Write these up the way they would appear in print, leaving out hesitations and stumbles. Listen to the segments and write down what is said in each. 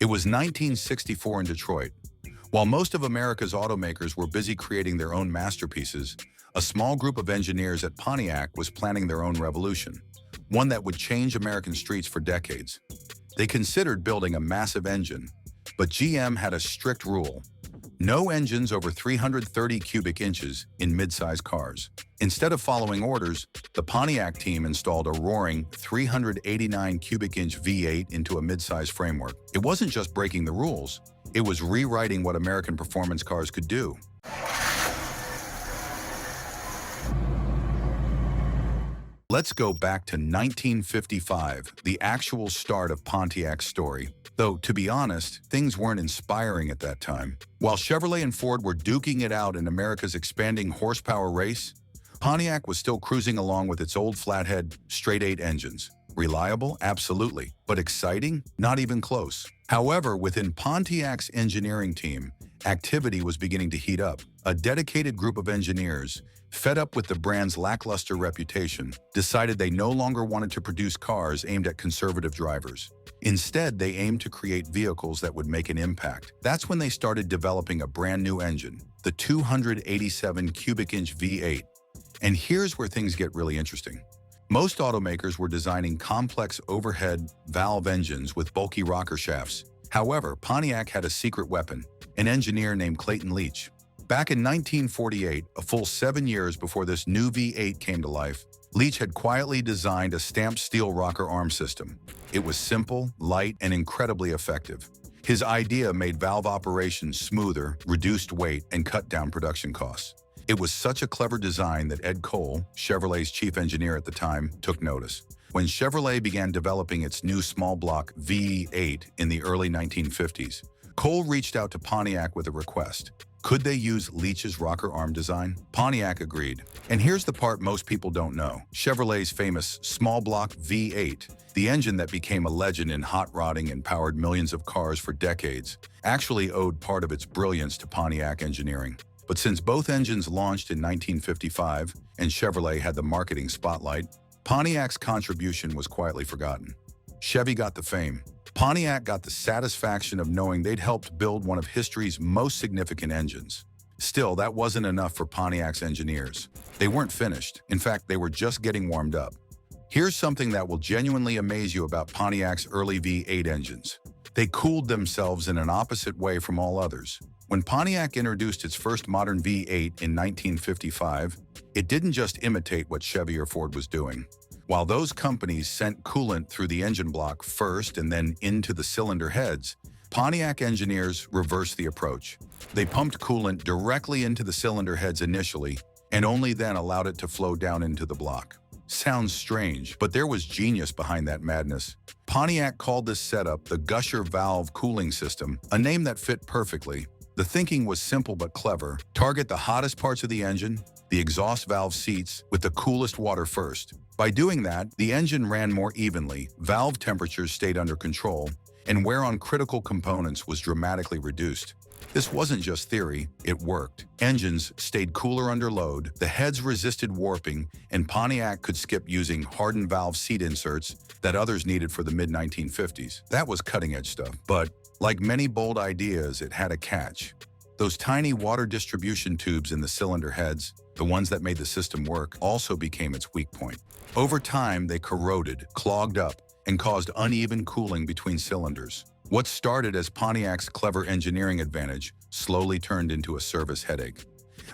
It was 1964 in Detroit. While most of America's automakers were busy creating their own masterpieces, a small group of engineers at Pontiac was planning their own revolution, one that would change American streets for decades. They considered building a massive engine, but GM had a strict rule: no engines over 330 cubic inches in midsize cars. Instead of following orders, the Pontiac team installed a roaring 389 cubic inch V8 into a midsize framework. It wasn't just breaking the rules, it was rewriting what American performance cars could do. Let's go back to 1955, the actual start of Pontiac's story. Though, to be honest, things weren't inspiring at that time. While Chevrolet and Ford were duking it out in America's expanding horsepower race, Pontiac was still cruising along with its old flathead, straight-eight engines. Reliable? Absolutely. But exciting? Not even close. However, within Pontiac's engineering team, activity was beginning to heat up. A dedicated group of engineers, fed up with the brand's lackluster reputation, decided they no longer wanted to produce cars aimed at conservative drivers. Instead, they aimed to create vehicles that would make an impact. That's when they started developing a brand new engine, the 287 cubic inch V8. And here's where things get really interesting. Most automakers were designing complex overhead valve engines with bulky rocker shafts. However, Pontiac had a secret weapon: an engineer named Clayton Leach. Back in 1948, a full 7 years before this new V8 came to life, Leach had quietly designed a stamped steel rocker arm system. It was simple, light, and incredibly effective. His idea made valve operations smoother, reduced weight, and cut down production costs. It was such a clever design that Ed Cole, Chevrolet's chief engineer at the time, took notice. When Chevrolet began developing its new small block V8 in the early 1950s, Cole reached out to Pontiac with a request. Could they use Leach's rocker arm design? Pontiac agreed. And here's the part most people don't know. Chevrolet's famous small block V8, the engine that became a legend in hot rodding and powered millions of cars for decades, actually owed part of its brilliance to Pontiac engineering. But since both engines launched in 1955 and Chevrolet had the marketing spotlight, Pontiac's contribution was quietly forgotten. Chevy got the fame. Pontiac got the satisfaction of knowing they'd helped build one of history's most significant engines. Still, that wasn't enough for Pontiac's engineers. They weren't finished. In fact, they were just getting warmed up. Here's something that will genuinely amaze you about Pontiac's early V8 engines. They cooled themselves in an opposite way from all others. When Pontiac introduced its first modern V8 in 1955, it didn't just imitate what Chevy or Ford was doing. While those companies sent coolant through the engine block first and then into the cylinder heads, Pontiac engineers reversed the approach. They pumped coolant directly into the cylinder heads initially, and only then allowed it to flow down into the block. Sounds strange, but there was genius behind that madness. Pontiac called this setup the Gusher valve cooling system, a name that fit perfectly. The thinking was simple but clever. Target the hottest parts of the engine, the exhaust valve seats, with the coolest water first. By doing that, the engine ran more evenly, valve temperatures stayed under control, and wear on critical components was dramatically reduced. This wasn't just theory, it worked. Engines stayed cooler under load, the heads resisted warping, and Pontiac could skip using hardened valve seat inserts that others needed for the mid-1950s. That was cutting-edge stuff. But like many bold ideas, it had a catch. Those tiny water distribution tubes in the cylinder heads, the ones that made the system work, also became its weak point. Over time, they corroded, clogged up, and caused uneven cooling between cylinders. What started as Pontiac's clever engineering advantage slowly turned into a service headache.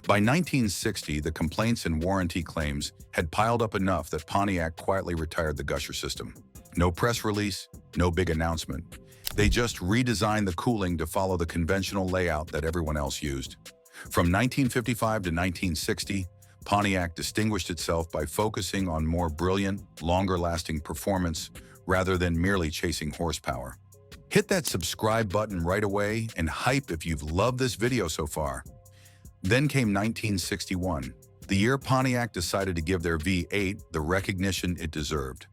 By 1960, the complaints and warranty claims had piled up enough that Pontiac quietly retired the Gusher system. No press release, no big announcement. They just redesigned the cooling to follow the conventional layout that everyone else used. From 1955 to 1960, Pontiac distinguished itself by focusing on more brilliant, longer-lasting performance rather than merely chasing horsepower. Hit that subscribe button right away and hype if you've loved this video so far. Then came 1961, the year Pontiac decided to give their V8 the recognition it deserved.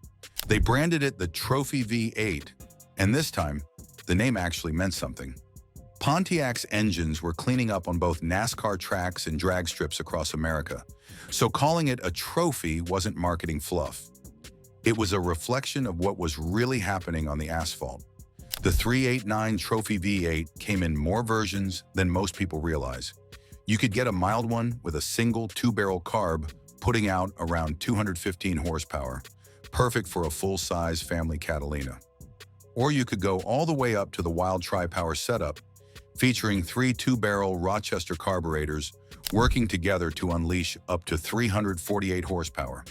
They branded it the Trophy V8, and this time, the name actually meant something. Pontiac's engines were cleaning up on both NASCAR tracks and drag strips across America, so calling it a trophy wasn't marketing fluff. It was a reflection of what was really happening on the asphalt. The 389 Trophy V8 came in more versions than most people realize. You could get a mild one with a single two-barrel carb, putting out around 215 horsepower, perfect for a full-size family Catalina. Or you could go all the way up to the wild tri-power setup, featuring three two-barrel Rochester carburetors working together to unleash up to 348 horsepower.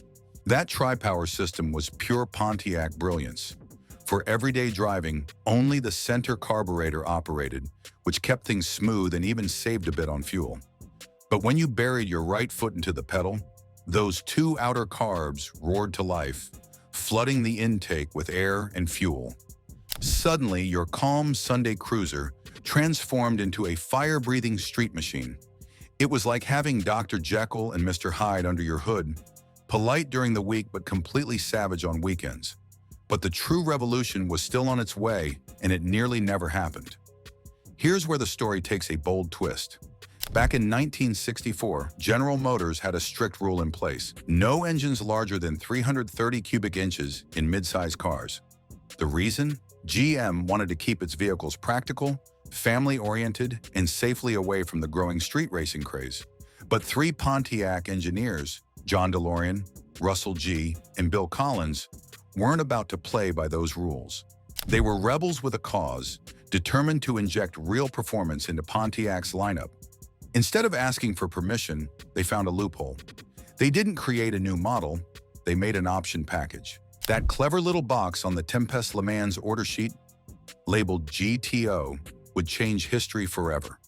That tri-power system was pure Pontiac brilliance. For everyday driving, only the center carburetor operated, which kept things smooth and even saved a bit on fuel. But when you buried your right foot into the pedal, those two outer carbs roared to life, flooding the intake with air and fuel. Suddenly, your calm Sunday cruiser transformed into a fire-breathing street machine. It was like having Dr. Jekyll and Mr. Hyde under your hood, polite during the week but completely savage on weekends. But the true revolution was still on its way, and it nearly never happened. Here's where the story takes a bold twist. Back in 1964, General Motors had a strict rule in place: no engines larger than 330 cubic inches in mid-size cars. The reason? GM wanted to keep its vehicles practical, family-oriented, and safely away from the growing street racing craze. But three Pontiac engineers, John DeLorean, Russell G., and Bill Collins, weren't about to play by those rules. They were rebels with a cause, determined to inject real performance into Pontiac's lineup. Instead of asking for permission, they found a loophole. They didn't create a new model, they made an option package. That clever little box on the Tempest Le Mans order sheet, labeled GTO, would change history forever.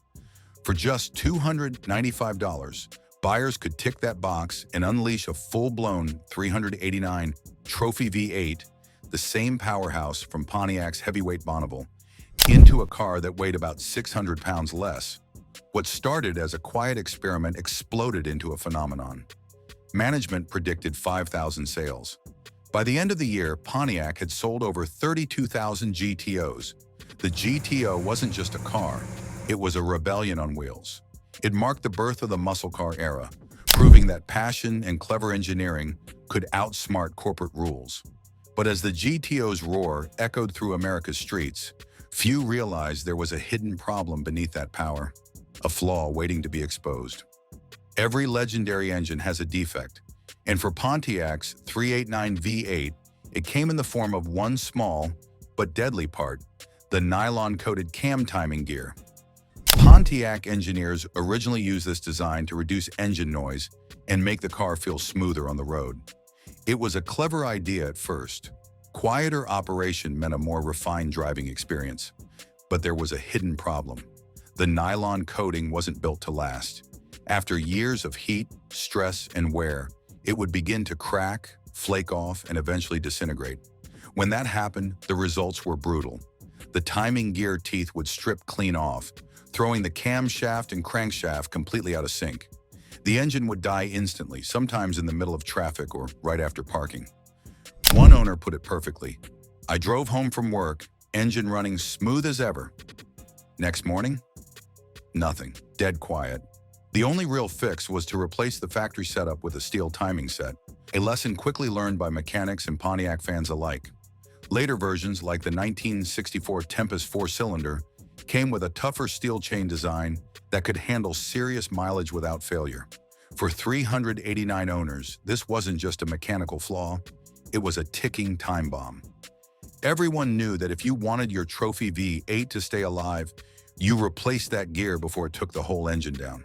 For just $295, buyers could tick that box and unleash a full-blown 389 Trophy V8, the same powerhouse from Pontiac's heavyweight Bonneville, into a car that weighed about 600 pounds less. What started as a quiet experiment exploded into a phenomenon. Management predicted 5,000 sales. By the end of the year, Pontiac had sold over 32,000 GTOs. The GTO wasn't just a car, it was a rebellion on wheels. It marked the birth of the muscle car era, proving that passion and clever engineering could outsmart corporate rules. But as the GTO's roar echoed through America's streets, few realized there was a hidden problem beneath that power, a flaw waiting to be exposed. Every legendary engine has a defect, and for Pontiac's 389 V8, it came in the form of one small but deadly part: the nylon-coated cam timing gear. Pontiac engineers originally used this design to reduce engine noise and make the car feel smoother on the road. It was a clever idea at first. Quieter operation meant a more refined driving experience. But there was a hidden problem. The nylon coating wasn't built to last. After years of heat, stress, and wear, it would begin to crack, flake off, and eventually disintegrate. When that happened, the results were brutal. The timing gear teeth would strip clean off, throwing the camshaft and crankshaft completely out of sync. The engine would die instantly, sometimes in the middle of traffic or right after parking. One owner put it perfectly: "I drove home from work, engine running smooth as ever. Next morning, nothing, dead quiet." The only real fix was to replace the factory setup with a steel timing set, a lesson quickly learned by mechanics and Pontiac fans alike. Later versions, like the 1964 Tempest four-cylinder, came with a tougher steel chain design that could handle serious mileage without failure. For 389 owners, this wasn't just a mechanical flaw, it was a ticking time bomb. Everyone knew that if you wanted your Trophy V8 to stay alive, you replaced that gear before it took the whole engine down.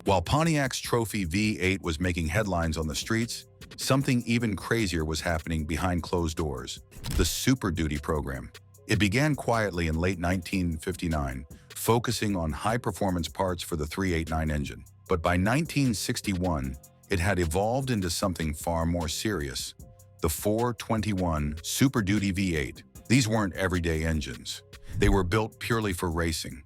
While Pontiac's Trophy V8 was making headlines on the streets, something even crazier was happening behind closed doors: the Superduty program. It began quietly in late 1959, focusing on high-performance parts for the 389 engine. But by 1961, it had evolved into something far more serious: the 421 Superduty V8. These weren't everyday engines. They were built purely for racing.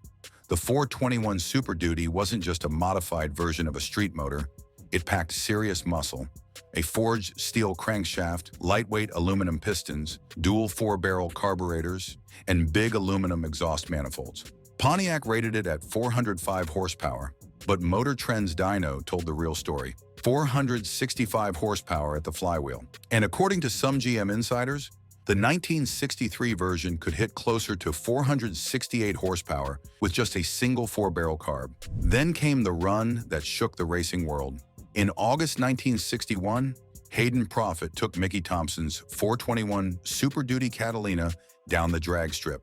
The 421 Superduty wasn't just a modified version of a street motor. It packed serious muscle: a forged steel crankshaft, lightweight aluminum pistons, dual four-barrel carburetors, and big aluminum exhaust manifolds. Pontiac rated it at 405 horsepower, but Motor Trend's dyno told the real story: 465 horsepower at the flywheel. And according to some GM insiders, The 1963 version could hit closer to 468 horsepower with just a single 4-barrel carb. Then came the run that shook the racing world. In August 1961, Hayden Proffitt took Mickey Thompson's 421 Superduty Catalina down the drag strip,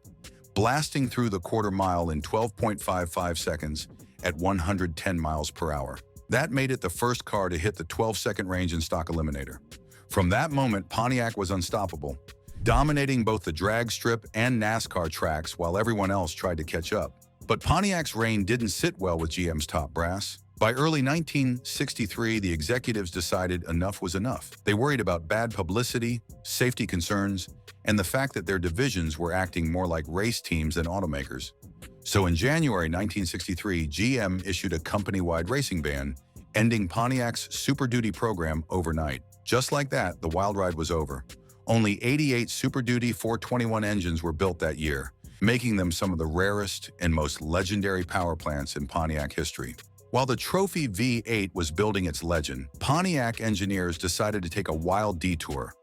blasting through the quarter mile in 12.55 seconds at 110 miles per hour. That made it the first car to hit the 12-second range in stock eliminator. From that moment, Pontiac was unstoppable, dominating both the drag strip and NASCAR tracks while everyone else tried to catch up. But Pontiac's reign didn't sit well with GM's top brass. By early 1963, the executives decided enough was enough. They worried about bad publicity, safety concerns, and the fact that their divisions were acting more like race teams than automakers. So in January 1963, GM issued a company-wide racing ban, ending Pontiac's Super Duty program overnight. Just like that, the wild ride was over. Only 88 Super Duty 421 engines were built that year, making them some of the rarest and most legendary power plants in Pontiac history. While the Trophy V8 was building its legend, Pontiac engineers decided to take a wild detour,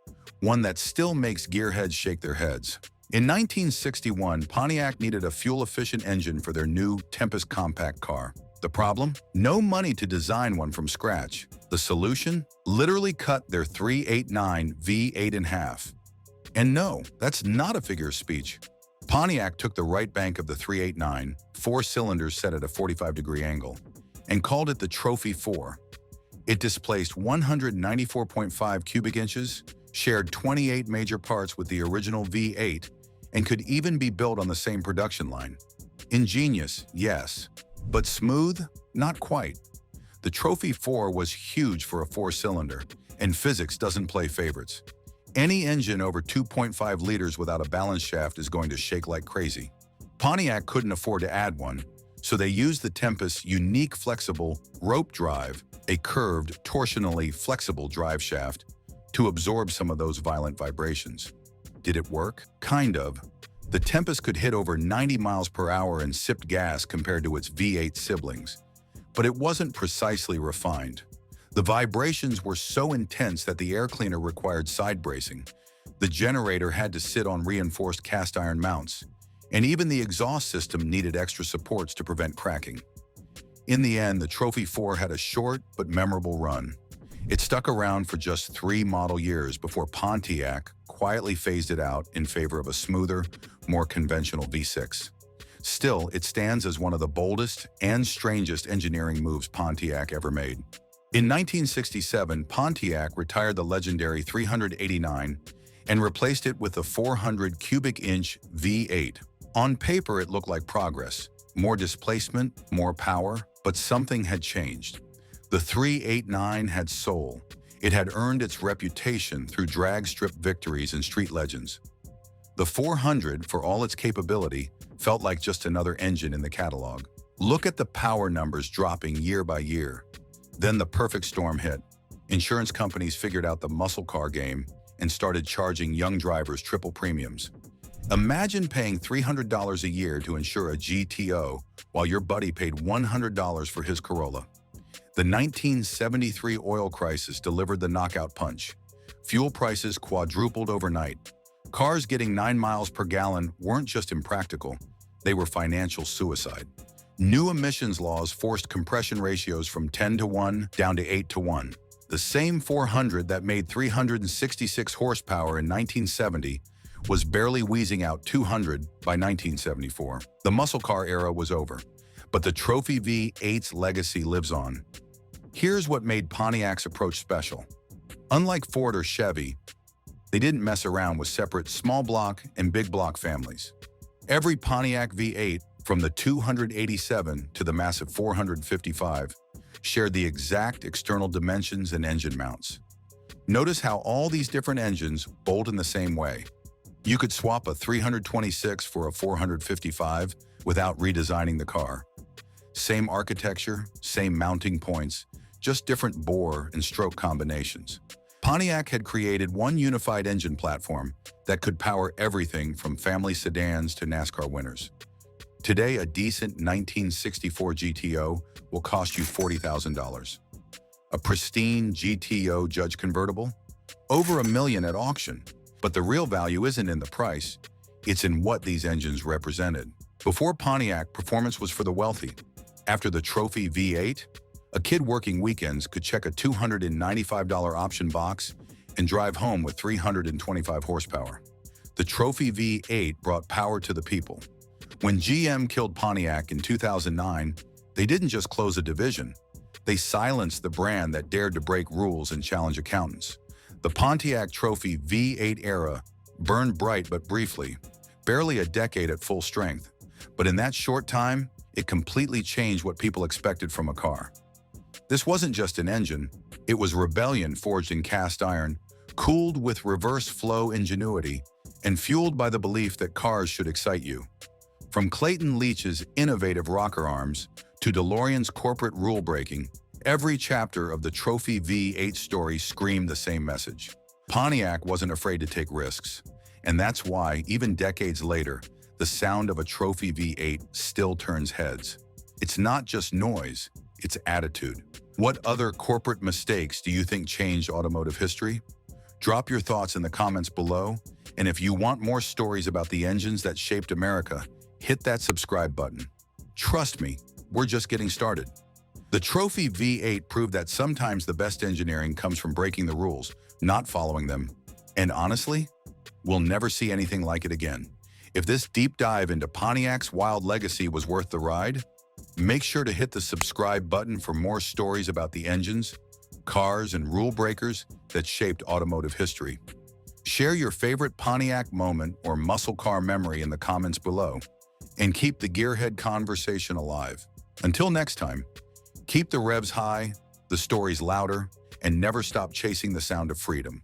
one that still makes gearheads shake their heads. In 1961, Pontiac needed a fuel-efficient engine for their new Tempest compact car. The problem? No money to design one from scratch. The solution? Literally cut their 389 V8 in half. And no, that's not a figure of speech. Pontiac took the right bank of the 389, 4 cylinders set at a 45-degree angle, and called it the Trophy 4. It displaced 194.5 cubic inches, shared 28 major parts with the original V8, and could even be built on the same production line. Ingenious, yes, but smooth? Not quite. The Trophy 4 was huge for a 4-cylinder, and physics doesn't play favorites. Any engine over 2.5 liters without a balance shaft is going to shake like crazy. Pontiac couldn't afford to add one, so they used the Tempest's unique flexible rope drive, a curved, torsionally flexible drive shaft, to absorb some of those violent vibrations. Did it work? Kind of. The Tempest could hit over 90 miles per hour and sipped gas compared to its V8 siblings. But it wasn't precisely refined. The vibrations were so intense that the air cleaner required side bracing. The generator had to sit on reinforced cast iron mounts, and even the exhaust system needed extra supports to prevent cracking. In the end, the Trophy 4 had a short but memorable run. It stuck around for just 3 model years before Pontiac quietly phased it out in favor of a smoother, more conventional V6. Still, it stands as one of the boldest and strangest engineering moves Pontiac ever made. In 1967, Pontiac retired the legendary 389 and replaced it with the 400 cubic inch V8. On paper, it looked like progress. More displacement, more power, but something had changed. The 389 had soul. It had earned its reputation through drag strip victories and street legends. The 400, for all its capability, felt like just another engine in the catalog. Look at the power numbers dropping year by year. Then the perfect storm hit. Insurance companies figured out the muscle car game and started charging young drivers triple premiums. Imagine paying $300 a year to insure a GTO while your buddy paid $100 for his Corolla. The 1973 oil crisis delivered the knockout punch. Fuel prices quadrupled overnight. Cars getting 9 miles per gallon weren't just impractical, they were financial suicide. New emissions laws forced compression ratios from 10-to-1 down to 8-to-1. The same 400 that made 366 horsepower in 1970 was barely wheezing out 200 by 1974. The muscle car era was over, but the Trophy V8's legacy lives on. Here's what made Pontiac's approach special. Unlike Ford or Chevy, they didn't mess around with separate small block and big block families. Every Pontiac V8, from the 287 to the massive 455, shared the exact external dimensions and engine mounts. Notice how all these different engines bolt in the same way. You could swap a 326 for a 455 without redesigning the car. Same architecture, same mounting points, just different bore and stroke combinations. Pontiac had created one unified engine platform that could power everything from family sedans to NASCAR winners. Today, a decent 1964 GTO will cost you $40,000. A pristine GTO Judge convertible? Over $1 million at auction. But the real value isn't in the price, it's in what these engines represented. Before Pontiac, performance was for the wealthy. After the Trophy V8, a kid working weekends could check a $295 option box and drive home with 325 horsepower. The Trophy V8 brought power to the people. When GM killed Pontiac in 2009, they didn't just close a division. They silenced the brand that dared to break rules and challenge accountants. The Pontiac Trophy V8 era burned bright but briefly, barely a decade at full strength. But in that short time, it completely changed what people expected from a car. This wasn't just an engine, it was rebellion forged in cast iron, cooled with reverse flow ingenuity, and fueled by the belief that cars should excite you. From Clayton Leach's innovative rocker arms to DeLorean's corporate rule-breaking, every chapter of the Trophy V8 story screamed the same message. Pontiac wasn't afraid to take risks, and that's why, even decades later, the sound of a Trophy V8 still turns heads. It's not just noise, it's attitude. What other corporate mistakes do you think changed automotive history? Drop your thoughts in the comments below, and if you want more stories about the engines that shaped America, hit that subscribe button. Trust me, we're just getting started. The Trophy V8 proved that sometimes the best engineering comes from breaking the rules, not following them. And honestly, we'll never see anything like it again. If this deep dive into Pontiac's wild legacy was worth the ride, make sure to hit the subscribe button for more stories about the engines, cars, and rule breakers that shaped automotive history. Share your favorite Pontiac moment or muscle car memory in the comments below, and keep the gearhead conversation alive. Until next time, keep the revs high, the stories louder, and never stop chasing the sound of freedom.